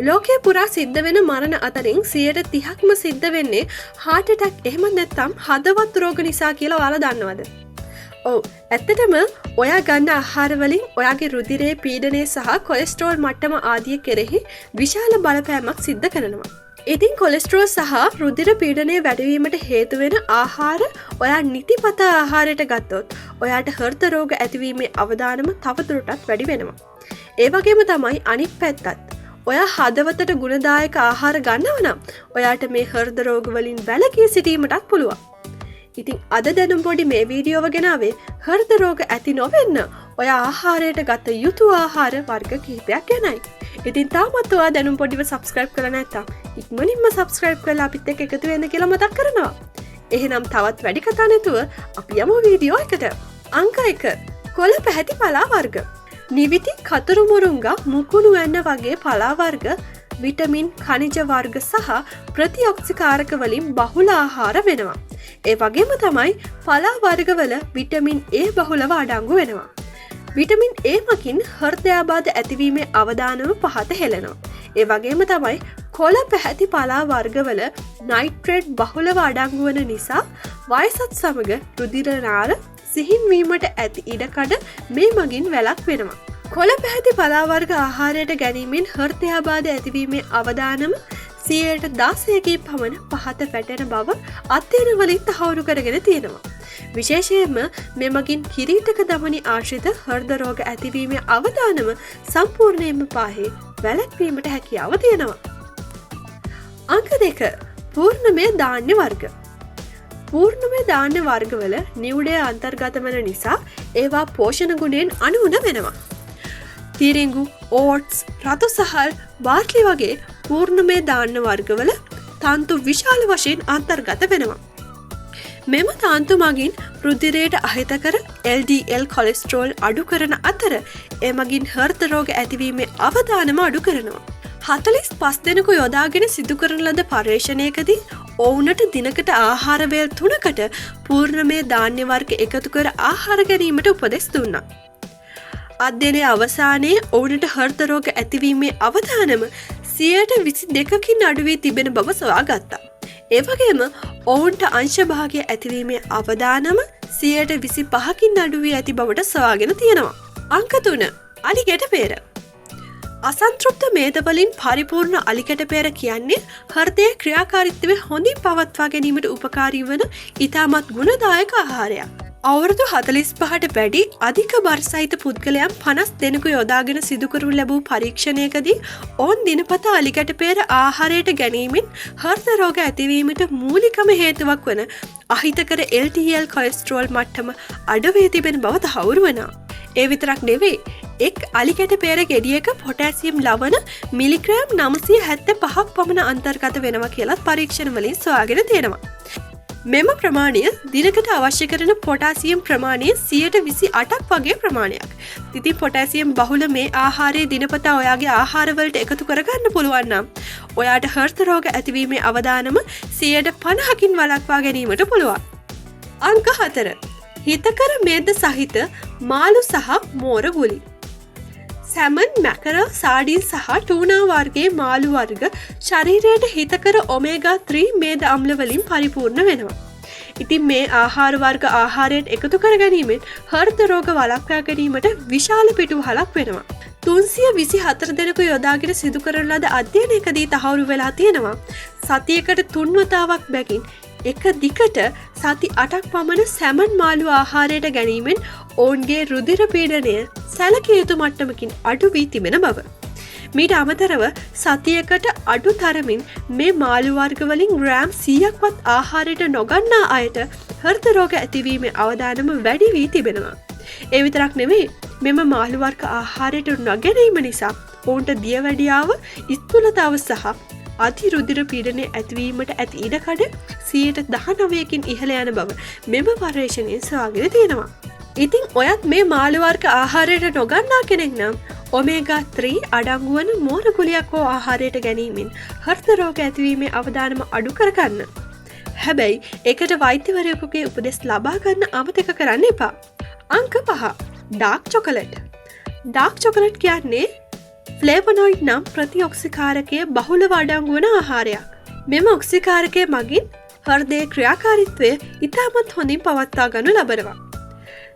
ලෝකයේ පුරා සිද්ධ වෙන මරණ අතරින් 30%ක්ම සිද්ධ වෙන්නේ heart attack එහෙම නැත්නම් හදවත් රෝග නිසා කියලා ඔයාලා දන්නවද? ඔව් ඇත්තටම ඔයා ගන්න ආහාර වලින් ඔයාගේ රුධිරයේ පීඩනය සහ කොලෙස්ටරෝල් මට්ටම ආදිය කෙරෙහි විශාල බලපෑමක් සිද්ධ කරනවා. ඉතින් කොලෙස්ටරෝල් සහ රුධිර පීඩනය වැඩිවීමට හේතු වෙන ආහාර ඔයා නිතිපතා ආහාරයට ගත්තොත් ඔයාට හෘද රෝග ඇතිවීමේ අවදානම තවදුරටත් වැඩි වෙනවා. ඒ වගේම තමයි අනිත් පැත්තත්. ඔයා හදවතට ගුණදායක ආහාර ගන්නව නම් ඔයාට මේ හෘද රෝග වලින් වැළකී සිටීමටත් පුළුවන්. ඉතින් අද දැනුම් පොඩි මේ වීඩියෝව ගෙනාවේ හෘද රෝග ඇති නොවෙන්න ඔයා ආහාරයට ගත යුතු ආහාර වර්ග කිහිපයක් ගැනයි. ඉතින් තාමත් ඔයා දැනුම් පොඩිව subscribe කරලා නැත්නම් ඉක්මනින්ම subscribe කරලා අපිත් එක්ක එකතු වෙන්න කියලා මතක් කරනවා. එහෙනම් තවත් වැඩි කතා නැතුව අපි යමු වීඩියෝ එකට. අංක 1 කොළ පැහැති පලා වර්ග. නිවිති කතුරු මුරුංගා මුකුණු වැන්න වගේ පලා වර්ග විටමින් khනිජ වර්ග සහ ප්‍රතිඔක්සිකාරක වලින් බහුල ආහාර වෙනවා. ඒ වගේම තමයි පලා වර්ගවල විටමින් A බහුලව අඩංගු වෙනවා. විටමින් A මකින් හෘදයාබාධ ඇතිවීමේ අවදානම පහත හෙළනවා. ඒ වගේම තමයි කොළ පැහැති පලා වර්ගවල නයිට්‍රේට් බහුලව අඩංගු වන නිසා වයසත් සමග රුධිර නාල සිහින්වීමට ඇති ඉඩකඩ මේ මගින් වැළක් වෙනවා. කොළ පැහැති පලා වර්ග ආහාරයට ගැනීමෙන් හෘදයාබාධ ඇතිවීමේ අවදානම 16%කින් පමණ පහත වැටෙන බව අධ්‍යයන වලින් තහවුරු කරගෙන තියෙනවා. විශේෂයෙන්ම මෙමගින් කිරීටක දමනි ආශ්‍රිත හෘද රෝග ඇතිවීමේ අවදානම සම්පූර්ණයෙන්ම පාහේ වැළැක්වීමට හැකියාව තියෙනවා. අංක 2 පූර්ණමය ධාන්‍ය වර්ග. පූර්ණමය ධාන්‍ය වර්ගවල නිවුඩය අන්තර්ගත වන නිසා ඒවා පෝෂණ ගුණයෙන් අනුවුණ වෙනවා. තිරිඟු, ඕට්ස්, රතු සහල්, බාර්ලි වගේ පූර්ණමය ධාන්‍ය වර්ගවල තන්තු විශාල වශයෙන් අන්තර්ගත වෙනවා. මෙම තන්තු මගින් රුධිරයට අහිතකර LDL කොලෙස්ටරෝල් අඩු කරන අතර එමගින් හෘද රෝග ඇතිවීමේ අවදානම අඩු කරනවා. 45 දෙනෙකු යොදාගෙන සිදු කරන ලද පර්යේෂණයකදී ඔවුනට දිනකට ආහාර වේල් 3කට පූර්ණමය ධාන්‍ය වර්ග එකතු කර ආහාර ගැනීමට උපදෙස් දුන්නා. අධ්‍යයනයේ අවසානයේ ඔවුනට හෘද රෝග ඇතිවීමේ අවදානම 22%කින් අඩු වී තිබෙන බව සොයාගත්තා. ඒ වගේම ඔවුන්ට අංශ භාගය ඇතිවීමේ අවදානම 25%කින් අඩු වී ඇති බවට සොයාගෙන තියෙනවා. අංක 3 අලිගැට පෙර. අසන්තෘප්ත මේද වලින් පරිපූර්ණ අලිගැට පෙර කියන්නේ හෘදයේ ක්‍රියාකාරීත්වය හොඳින් පවත්වා ගැනීමට උපකාරී වන ඉතාමත් ගුණදායක ආහාරයක්. අවුරුදු 45ට වැඩි අධික බර සහිත පුද්ගලයන් 50 දෙනෙකු යොදාගෙන සිදු කරනු ලැබූ පරීක්ෂණයකදී ඔවුන් දිනපතා අලිගැට පෙර ආහාරයට ගැනීමෙන් හෘද රෝග ඇතිවීමට මූලිකම හේතුවක් වන අහිතකර LDL කොලෙස්ටරෝල් මට්ටම අඩු වී තිබෙන බව තහවුරු වුණා. ඒ විතරක් නෙවෙයි එක් අලිගැට පෙර ගෙඩියක පොටෑසියම් ලවණ මිලිග්‍රෑම් 975ක් පමණ අන්තර්ගත වෙනවා කියලා පරීක්ෂණ වලින් සොයාගෙන තියෙනවා. මෙම ප්‍රමාණය දිනකට අවශ්‍ය කරන පොටෑසියම් ප්‍රමාණය 128ක් වගේ ප්‍රමාණයක්. ඉතින් පොටෑසියම් බහුල මේ ආහාරය දිනපතා ඔයාගේ ආහාරවලට එකතු කරගන්න පුළුවන් නම් ඔයාට හෘද රෝග ඇතිවීමේ අවදානම 50%කින් වළක්වා ගැනීමට පුළුවන්. අංක 4 හිතකර මේද සහිත මාළු සහ මෝර ගුලි. සැමන්, මැකරල්, සාඩීන් සහ ටූනා වර්ගයේ මාළු වර්ග ශරීරයට හිතකර ඔමේගා 3 මේද අම්ල වලින් පරිපූර්ණ වෙනවා. ඉතින් මේ ආහාර වර්ග ආහාරයට එකතු කර ගැනීමෙන් හෘද රෝග වළක්වා ගැනීමට විශාල පිටුවහලක් වෙනවා. 324 දෙනෙකු යොදාගෙන සිදු කරන ලද අධ්‍යයනයකදී තහවුරු වෙලා තියෙනවා. සතියකට 3 වතාවක් බැගින් එක දිකට සති 8ක් පමණ සැමන් මාළු ආහාරයට ගැනීමෙන් ඔවුන්ගේ රුධිර පීඩනය සැලකිය යුතු මට්ටමකින් අඩු වී තිබෙන බව. මීට අමතරව සතියකට අඩු තරමින් මේ මාළු වර්ග වලින් ග්‍රෑම් 100ක්වත් ආහාරයට නොගන්නා අයට හෘද රෝග ඇතිවීමේ අවදානම වැඩි වී තිබෙනවා. ඒ විතරක් නෙවෙයි මෙම මාළු වර්ග ආහාරයට නොගැනීම නිසා ඔවුන්ට දියවැඩියාව, ස්ථූලතාව සහ අධිරුධිර පීඩනය ඇතිවීමට ඇති ඉඩකඩ 19%කින් ඉහළ යන බව මෙම පර්යේෂණයෙන් සොයාගෙන තියෙනවා. ඉතින් ඔයත් මේ මාළු වර්ග ආහාරයට නොගන්නා කෙනෙක් නම් ඔමේගා 3 අඩංගු වන මෝර ගුලියක් හෝ ආහාරයට ගැනීමෙන් හෘද රෝග ඇතිවීමේ අවදානම අඩු කරගන්න. හැබැයි ඒකට වෛද්‍යවරයෙකුගේ උපදෙස් ලබා ගන්න අමතක කරන්න එපා. අංක 5 ඩාර්ක් චොකලට්. ඩාර්ක් චොකලට් කියන්නේ ෆ්ලේවනොයිඩ් නම් ප්‍රතිඔක්සිකාරකය බහුලව අඩංගු වන ආහාරයක්. මෙම ඔක්සිකාරකය මගින් හෘදයේ ක්‍රියාකාරීත්වය ඉතාමත් හොඳින් පවත්වා ගනු ලබනවා.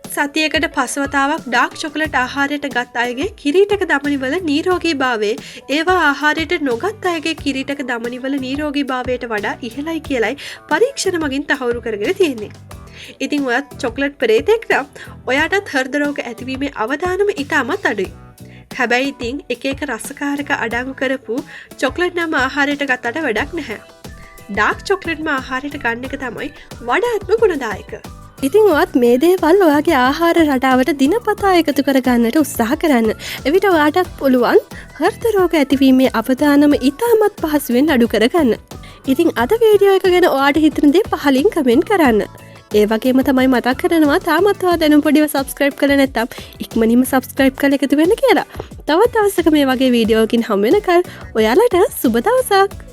සතියකට පස්වතාවක් ඩාර්ක් චොකලට් ආහාරයට ගත් අයගේ කිරීටක දමනිවල නීරෝගී භාවය ඒවා ආහාරයට නොගත් අයගේ කිරීටක දමනිවල නීරෝගී භාවයට වඩා ඉහළයි කියලයි පරීක්ෂණ මගින් තහවුරු කරගෙන තියෙන්නේ. ඉතින් ඔයත් චොකලට් පෙරේතෙක් නම් ඔයාටත් හෘද රෝග ඇතිවීමේ අවදානම ඉතාමත් අඩුයි. හැබැයි ඉතින් එක රසකාරක අඩංගු කරපු චොකලට් නම් ආහාරයට ගත්තට වැඩක් නැහැ. ඩාර්ක් චොකලට්ම ආහාරයට ගන්න එක තමයි වඩාත්ම ගුණදායක. ඉතින් ඔයත් මේ දේවල් ඔයාගේ ආහාර රටාවට දිනපතා එකතු කරගන්නට උත්සාහ කරන්න. එවිට ඔයාටත් පුළුවන් හෘද රෝග ඇතිවීමේ අවදානම ඉතාමත් පහසුවෙන් අඩු කරගන්න. ඉතින් අද වීඩියෝ එක ගැන ඔයාට හිතන දේ පහලින් කමෙන්ට් කරන්න. ඒ වගේම තමයි මතක් කරනවා තාමත් ඔයා දැනුම් පොඩිව සබ්ස්ක්‍රයිබ් කරලා නැත්නම් ඉක්මනින්ම සබ්ස්ක්‍රයිබ් කරලා එකතු වෙන්න කියලා. තවත් දවසක මේ වගේ වීඩියෝකින් හම් වෙනකල් ඔයාලට සුබ දවසක්.